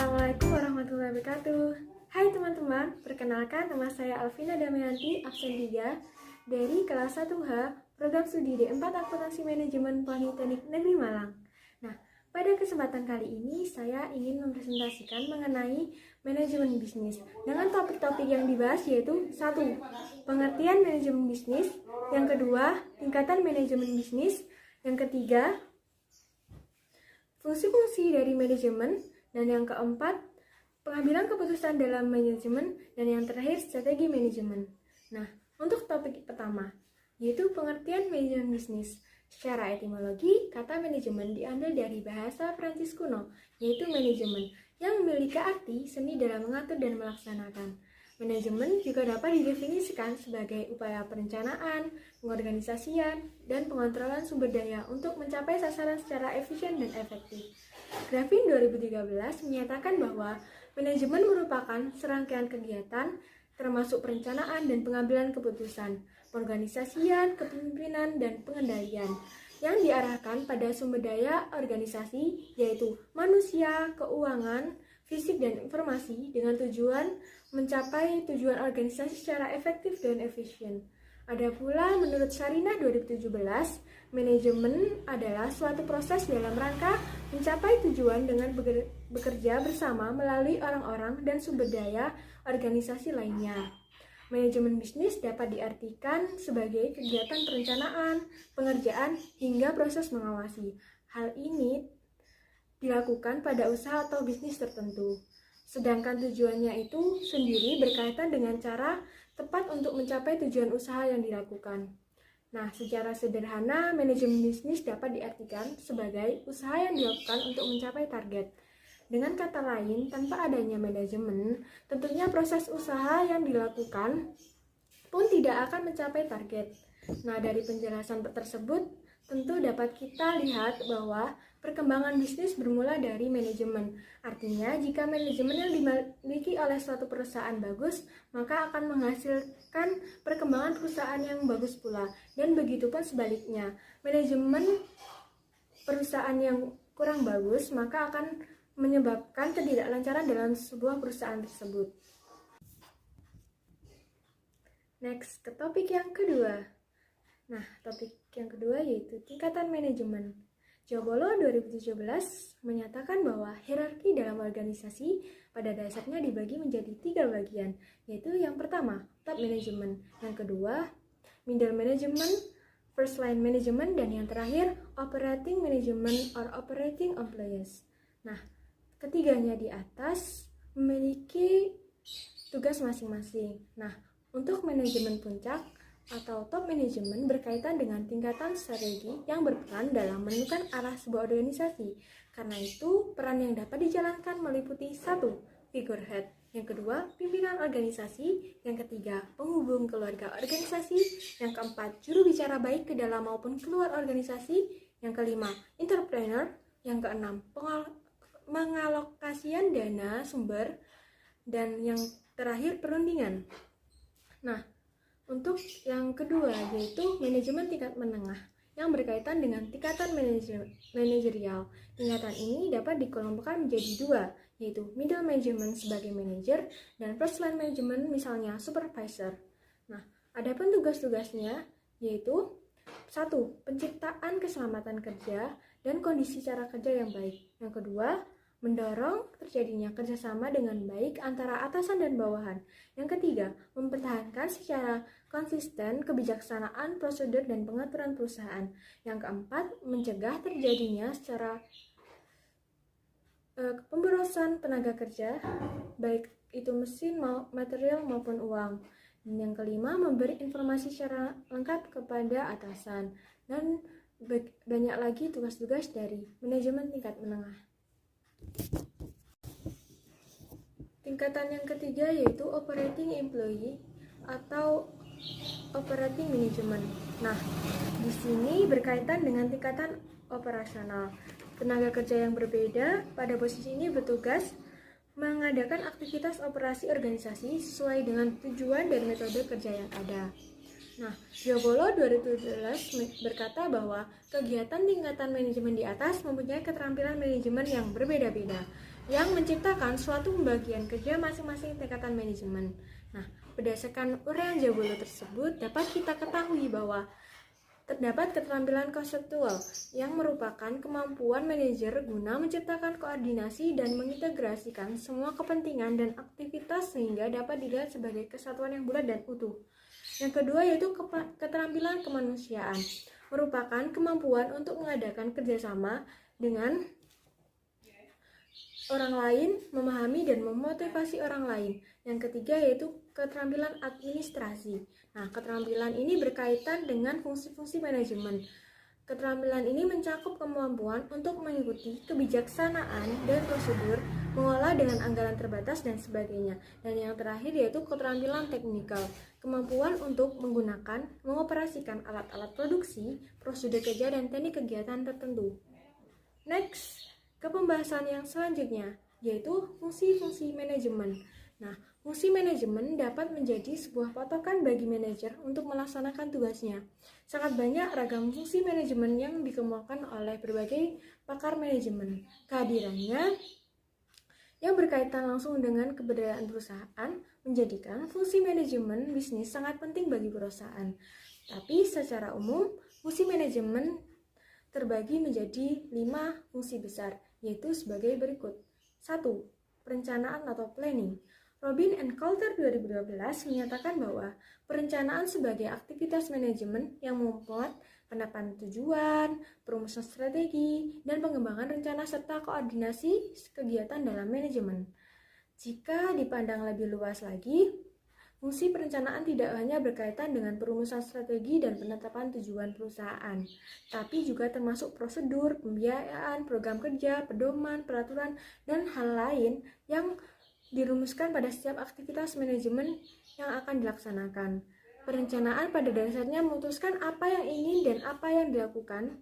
Assalamualaikum warahmatullahi wabarakatuh. Hai teman-teman, perkenalkan nama saya Alvina Damayanti, absen 3 dari kelas 1H, program studi D4 Akuntansi Manajemen Politeknik Negeri Malang. Nah, pada kesempatan kali ini saya ingin mempresentasikan mengenai manajemen bisnis dengan topik-topik yang dibahas yaitu 1. Pengertian manajemen bisnis, yang kedua, tingkatan manajemen bisnis, yang ketiga, fungsi-fungsi dari manajemen, dan yang keempat, pengambilan keputusan dalam manajemen, dan yang terakhir, strategi manajemen. Nah, untuk topik pertama, yaitu pengertian manajemen bisnis. Secara etimologi, kata manajemen diambil dari bahasa Prancis kuno, yaitu manajemen, yang memiliki arti seni dalam mengatur dan melaksanakan. Manajemen juga dapat didefinisikan sebagai upaya perencanaan, pengorganisasian, dan pengontrolan sumber daya untuk mencapai sasaran secara efisien dan efektif. Grafin 2013 menyatakan bahwa manajemen merupakan serangkaian kegiatan termasuk perencanaan dan pengambilan keputusan, pengorganisasian, kepemimpinan, dan pengendalian yang diarahkan pada sumber daya organisasi yaitu manusia, keuangan, fisik, dan informasi dengan tujuan mencapai tujuan organisasi secara efektif dan efisien. Ada pula menurut Sarinah 2017, manajemen adalah suatu proses dalam rangka mencapai tujuan dengan bekerja bersama melalui orang-orang dan sumber daya organisasi lainnya. Manajemen bisnis dapat diartikan sebagai kegiatan perencanaan, pengerjaan, hingga proses mengawasi. Hal ini dilakukan pada usaha atau bisnis tertentu. Sedangkan tujuannya itu sendiri berkaitan dengan cara tepat untuk mencapai tujuan usaha yang dilakukan. Nah, secara sederhana, manajemen bisnis dapat diartikan sebagai usaha yang dilakukan untuk mencapai target. Dengan kata lain, tanpa adanya manajemen, tentunya proses usaha yang dilakukan pun tidak akan mencapai target. Nah, dari penjelasan tersebut, tentu dapat kita lihat bahwa perkembangan bisnis bermula dari manajemen. Artinya, jika manajemen yang dimiliki oleh suatu perusahaan bagus, maka akan menghasilkan perkembangan perusahaan yang bagus pula. Dan begitu pun sebaliknya, manajemen perusahaan yang kurang bagus, maka akan menyebabkan ketidaklancaran dalam sebuah perusahaan tersebut. Next, ke topik yang kedua. Nah, topik yang kedua yaitu tingkatan manajemen. Jobolo 2017 menyatakan bahwa hierarki dalam organisasi pada dasarnya dibagi menjadi 3 bagian, yaitu yang pertama, top management, yang kedua, middle management, first line management, dan yang terakhir, operating management or operating employees. Nah, ketiganya di atas memiliki tugas masing-masing. Nah, untuk manajemen puncak atau top manajemen berkaitan dengan tingkatan strategi yang berperan dalam menentukan arah sebuah organisasi. Karena itu, peran yang dapat dijalankan meliputi 1. Figurehead, yang kedua, pimpinan organisasi, yang ketiga, penghubung keluarga organisasi, yang keempat, juru bicara baik ke dalam maupun keluar organisasi, yang kelima, entrepreneur, yang keenam, mengalokasian dana sumber, dan yang terakhir, perundingan. Nah, untuk yang kedua yaitu manajemen tingkat menengah yang berkaitan dengan tingkatan manajerial. Tingkatan ini dapat dikelompokkan menjadi 2, yaitu middle management sebagai manager dan first line management misalnya supervisor. Nah, adapun tugas-tugasnya yaitu 1. Penciptaan keselamatan kerja dan kondisi cara kerja yang baik. Yang kedua, mendorong terjadinya kerjasama dengan baik antara atasan dan bawahan. Yang ketiga, mempertahankan secara konsisten kebijaksanaan, prosedur, dan pengaturan perusahaan. Yang keempat, mencegah terjadinya secara pemborosan tenaga kerja, baik itu mesin, material, maupun uang. Dan yang kelima, memberi informasi secara lengkap kepada atasan. Dan banyak lagi tugas-tugas dari manajemen tingkat menengah. Tingkatan yang ketiga yaitu operating employee atau operating management. Nah, di sini berkaitan dengan tingkatan operasional. Tenaga kerja yang berbeda pada posisi ini bertugas mengadakan aktivitas operasi organisasi sesuai dengan tujuan dan metode kerja yang ada. Nah, Giobolo 2017 berkata bahwa kegiatan tingkatan manajemen di atas mempunyai keterampilan manajemen yang berbeda-beda, yang menciptakan suatu pembagian kerja masing-masing tingkatan manajemen. Nah, berdasarkan uraian Giobolo tersebut, dapat kita ketahui bahwa terdapat keterampilan konseptual yang merupakan kemampuan manajer guna menciptakan koordinasi dan mengintegrasikan semua kepentingan dan aktivitas sehingga dapat dilihat sebagai kesatuan yang bulat dan utuh. Yang kedua yaitu keterampilan kemanusiaan, merupakan kemampuan untuk mengadakan kerjasama dengan orang lain, memahami dan memotivasi orang lain. Yang ketiga yaitu keterampilan administrasi. Nah, keterampilan ini berkaitan dengan fungsi-fungsi manajemen. Keterampilan ini mencakup kemampuan untuk mengikuti kebijaksanaan dan prosedur, mengolah dengan anggaran terbatas dan sebagainya. Dan yang terakhir yaitu keterampilan teknikal, kemampuan untuk menggunakan, mengoperasikan alat-alat produksi, prosedur kerja dan teknik kegiatan tertentu. Next, ke pembahasan yang selanjutnya, yaitu fungsi-fungsi manajemen. Nah, fungsi manajemen dapat menjadi sebuah patokan bagi manajer untuk melaksanakan tugasnya. Sangat banyak ragam fungsi manajemen yang dikemukakan oleh berbagai pakar manajemen. Kehadirannya yang berkaitan langsung dengan keberadaan perusahaan menjadikan fungsi manajemen bisnis sangat penting bagi perusahaan. Tapi secara umum, fungsi manajemen terbagi menjadi 5 fungsi besar, yaitu sebagai berikut. 1. Perencanaan atau planning. Robin and Coulter 2012 menyatakan bahwa perencanaan sebagai aktivitas manajemen yang memuat penetapan tujuan, perumusan strategi, dan pengembangan rencana serta koordinasi kegiatan dalam manajemen. Jika dipandang lebih luas lagi, fungsi perencanaan tidak hanya berkaitan dengan perumusan strategi dan penetapan tujuan perusahaan, tapi juga termasuk prosedur, pembiayaan, program kerja, pedoman, peraturan, dan hal lain yang dirumuskan pada setiap aktivitas manajemen yang akan dilaksanakan. Perencanaan pada dasarnya memutuskan apa yang ingin dan apa yang dilakukan.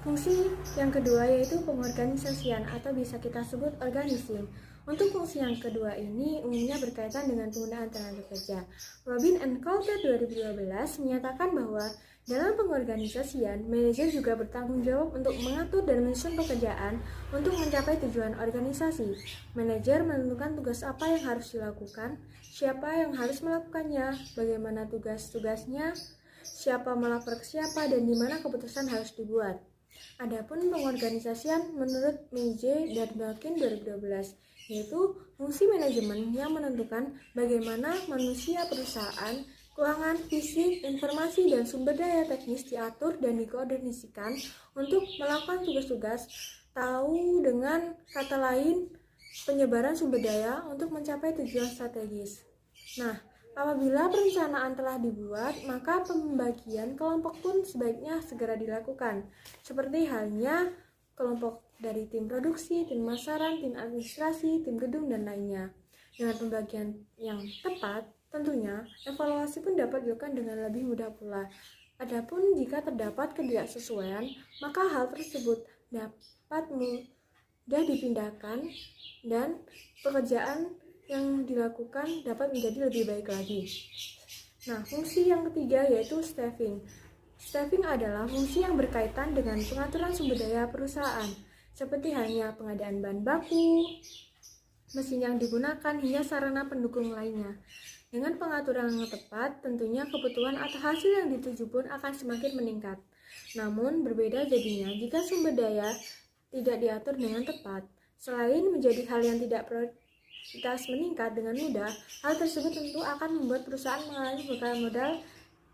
Fungsi yang kedua yaitu pengorganisasian atau bisa kita sebut organising. Untuk fungsi yang kedua ini umumnya berkaitan dengan penggunaan tenaga kerja. Robin and Coulter 2012 menyatakan bahwa dalam pengorganisasian, manajer juga bertanggung jawab untuk mengatur dan menyusun pekerjaan untuk mencapai tujuan organisasi. Manajer menentukan tugas apa yang harus dilakukan, siapa yang harus melakukannya, bagaimana tugas-tugasnya, siapa melapor ke siapa, dan di mana keputusan harus dibuat. Adapun pengorganisasian menurut Meije dan Belkin 2012 yaitu fungsi manajemen yang menentukan bagaimana manusia perusahaan, keuangan, fisik, informasi, dan sumber daya teknis diatur dan dikoordinasikan untuk melakukan tugas-tugas, tahu dengan kata lain penyebaran sumber daya untuk mencapai tujuan strategis. Nah, apabila perencanaan telah dibuat, maka pembagian kelompok pun sebaiknya segera dilakukan, seperti halnya kelompok dari tim produksi, tim pemasaran, tim administrasi, tim gedung, dan lainnya. Dengan pembagian yang tepat, tentunya evaluasi pun dapat dilakukan dengan lebih mudah pula. Adapun jika terdapat ketidaksesuaian, maka hal tersebut dapat mudah dipindahkan dan pekerjaan yang dilakukan dapat menjadi lebih baik lagi. Nah, fungsi yang ketiga yaitu staffing. Staffing adalah fungsi yang berkaitan dengan pengaturan sumber daya perusahaan, seperti halnya pengadaan bahan baku, mesin yang digunakan, hingga sarana pendukung lainnya. Dengan pengaturan yang tepat, tentunya kebutuhan atau hasil yang dituju pun akan semakin meningkat. Namun, berbeda jadinya jika sumber daya tidak diatur dengan tepat. Selain menjadi hal yang tidak produktivitas meningkat dengan mudah, hal tersebut tentu akan membuat perusahaan mengalami bekalan modal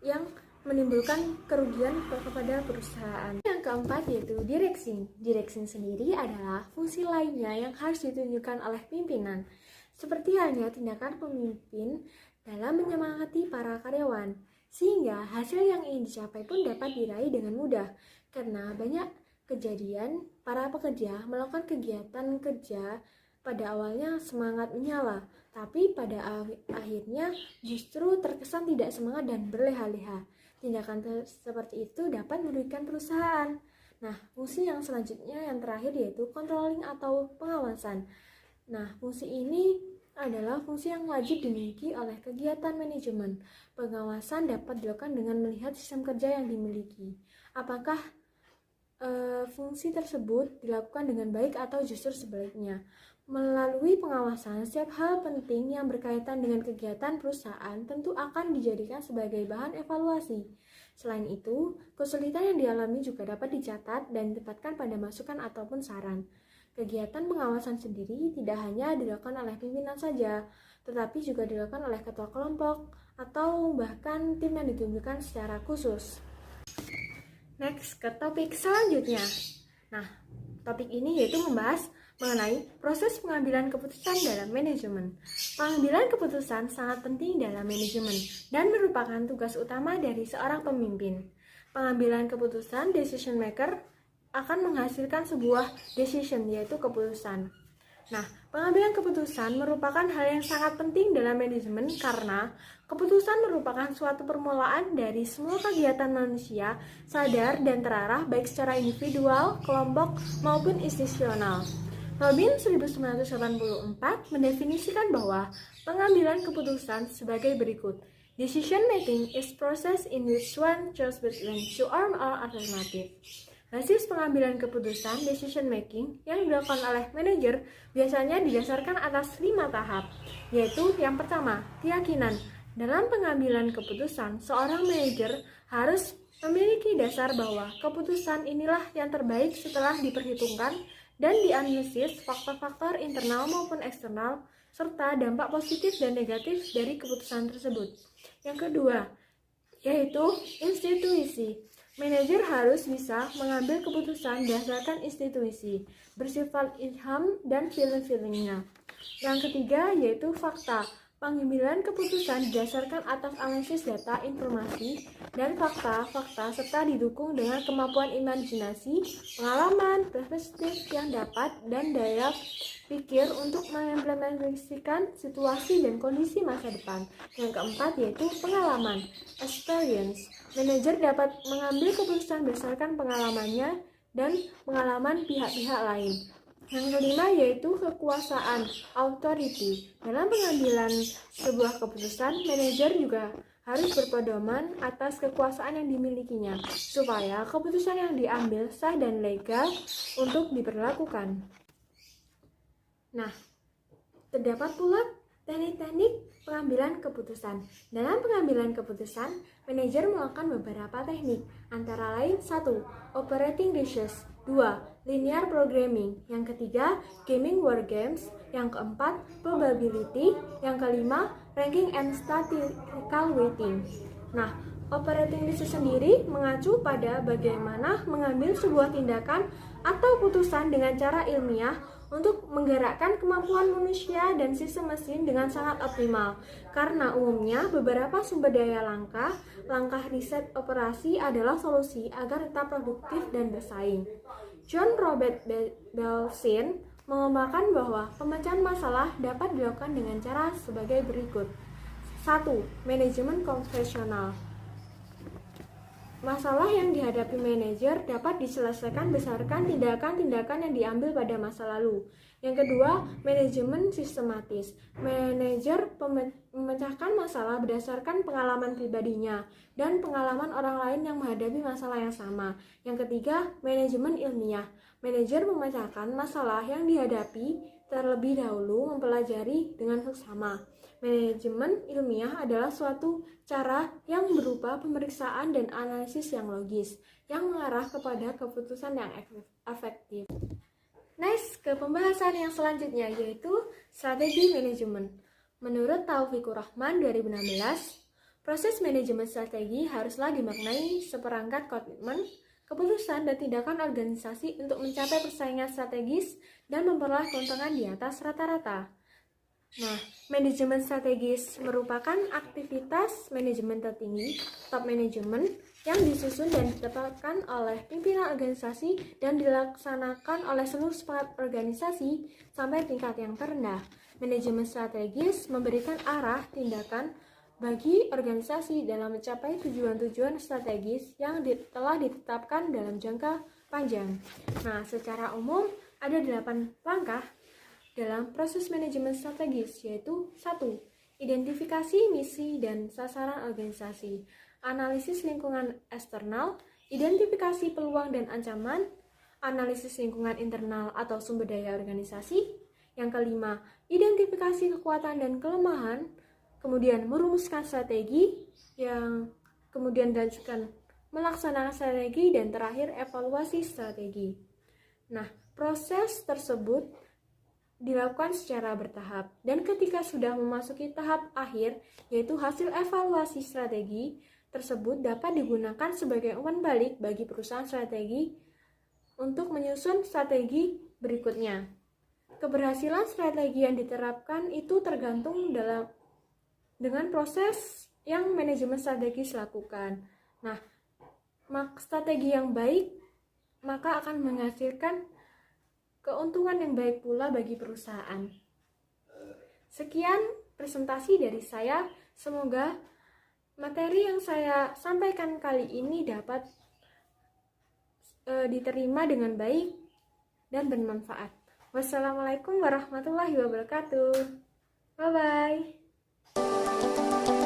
yang menimbulkan kerugian kepada perusahaan. Yang keempat yaitu direction. Direction sendiri adalah fungsi lainnya yang harus ditunjukkan oleh pimpinan, seperti halnya tindakan pemimpin dalam menyemangati para karyawan, sehingga hasil yang ingin dicapai pun dapat diraih dengan mudah. Karena banyak kejadian para pekerja melakukan kegiatan kerja pada awalnya semangat menyala, tapi pada akhirnya justru terkesan tidak semangat dan berleha-leha. Tindakan seperti itu dapat merugikan perusahaan. Nah, fungsi yang selanjutnya yang terakhir yaitu controlling atau pengawasan. Nah, fungsi ini adalah fungsi yang wajib dimiliki oleh kegiatan manajemen. Pengawasan dapat dilakukan dengan melihat sistem kerja yang dimiliki. Apakah fungsi tersebut dilakukan dengan baik atau justru sebaliknya. Melalui pengawasan, setiap hal penting yang berkaitan dengan kegiatan perusahaan tentu akan dijadikan sebagai bahan evaluasi. Selain itu, kesulitan yang dialami juga dapat dicatat dan ditempatkan pada masukan ataupun saran. Kegiatan pengawasan sendiri tidak hanya dilakukan oleh pimpinan saja, tetapi juga dilakukan oleh ketua kelompok atau bahkan tim yang ditunjukkan secara khusus. Next, ke topik selanjutnya. Nah, topik ini yaitu membahas mengenai proses pengambilan keputusan dalam manajemen. Pengambilan keputusan sangat penting dalam manajemen dan merupakan tugas utama dari seorang pemimpin. Pengambilan keputusan decision maker akan menghasilkan sebuah decision, yaitu keputusan. Nah, pengambilan keputusan merupakan hal yang sangat penting dalam manajemen karena keputusan merupakan suatu permulaan dari semua kegiatan manusia, sadar dan terarah baik secara individual, kelompok, maupun institusional. Robin 1984 mendefinisikan bahwa pengambilan keputusan sebagai berikut. Decision making is process in which one chooses between two or more alternatives. Hasil pengambilan keputusan decision making yang dilakukan oleh manajer biasanya didasarkan atas 5 tahap, yaitu yang pertama, keyakinan. Dalam pengambilan keputusan, seorang manajer harus memiliki dasar bahwa keputusan inilah yang terbaik setelah diperhitungkan dan dianalisis faktor-faktor internal maupun eksternal serta dampak positif dan negatif dari keputusan tersebut. Yang kedua, yaitu institusi. Manajer harus bisa mengambil keputusan berdasarkan institusi, bersifat ilham dan feeling-feelingnya. Yang ketiga yaitu fakta. Pengambilan keputusan didasarkan atas analisis data, informasi, dan fakta-fakta serta didukung dengan kemampuan imajinasi, pengalaman, perspektif yang dapat, dan daya pikir untuk mengimplementasikan situasi dan kondisi masa depan. Yang keempat yaitu pengalaman, experience. Manajer dapat mengambil keputusan berdasarkan pengalamannya dan pengalaman pihak-pihak lain. Yang kelima yaitu kekuasaan, authority. Dalam pengambilan sebuah keputusan, manajer juga harus berpedoman atas kekuasaan yang dimilikinya, supaya keputusan yang diambil sah dan legal untuk diberlakukan. Nah, terdapat pula teknik-teknik pengambilan keputusan. Dalam pengambilan keputusan, manajer melakukan beberapa teknik, antara lain 1. Operating decisions, 2. Linear programming, yang ketiga gaming war games, yang keempat probability, yang kelima ranking and statistical weighting. Nah, operating decision sendiri mengacu pada bagaimana mengambil sebuah tindakan atau putusan dengan cara ilmiah untuk menggerakkan kemampuan manusia dan sistem mesin dengan sangat optimal. Karena umumnya beberapa sumber daya langkah riset operasi adalah solusi agar tetap produktif dan bersaing. John Robert Belsin mengembangkan bahwa pemecahan masalah dapat dilakukan dengan cara sebagai berikut. 1. Manajemen konvensional. Masalah yang dihadapi manajer dapat diselesaikan berdasarkan tindakan-tindakan yang diambil pada masa lalu. Yang kedua, manajemen sistematis. Manajer memecahkan masalah berdasarkan pengalaman pribadinya dan pengalaman orang lain yang menghadapi masalah yang sama. Yang ketiga, manajemen ilmiah. Manajer memecahkan masalah yang dihadapi terlebih dahulu mempelajari dengan seksama. Manajemen ilmiah adalah suatu cara yang berupa pemeriksaan dan analisis yang logis, yang mengarah kepada keputusan yang efektif. Next, ke pembahasan yang selanjutnya yaitu strategi manajemen. Menurut Taufikur Rahman 2016, proses manajemen strategi haruslah dimaknai seperangkat komitmen, keputusan dan tindakan organisasi untuk mencapai persaingan strategis dan memperoleh keuntungan di atas rata-rata. Nah, manajemen strategis merupakan aktivitas manajemen tertinggi, top manajemen, yang disusun dan ditetapkan oleh pimpinan organisasi dan dilaksanakan oleh seluruh sepakat organisasi sampai tingkat yang terendah. Manajemen strategis memberikan arah tindakan bagi organisasi dalam mencapai tujuan-tujuan strategis yang telah ditetapkan dalam jangka panjang. Nah, secara umum ada 8 langkah dalam proses manajemen strategis, yaitu 1. Identifikasi misi dan sasaran organisasi, analisis lingkungan eksternal, identifikasi peluang dan ancaman, analisis lingkungan internal atau sumber daya organisasi. Yang kelima, identifikasi kekuatan dan kelemahan, kemudian merumuskan strategi, yang kemudian dilanjutkan melaksanakan strategi, dan terakhir evaluasi strategi. Nah, proses tersebut dilakukan secara bertahap, dan ketika sudah memasuki tahap akhir, yaitu hasil evaluasi strategi tersebut dapat digunakan sebagai umpan balik bagi perusahaan strategi untuk menyusun strategi berikutnya. Keberhasilan strategi yang diterapkan itu tergantung dengan proses yang manajemen strategis lakukan. Nah, strategi yang baik maka akan menghasilkan keuntungan yang baik pula bagi perusahaan. Sekian presentasi dari saya. Semoga materi yang saya sampaikan kali ini dapat diterima dengan baik dan bermanfaat. Wassalamualaikum warahmatullahi wabarakatuh. Bye-bye.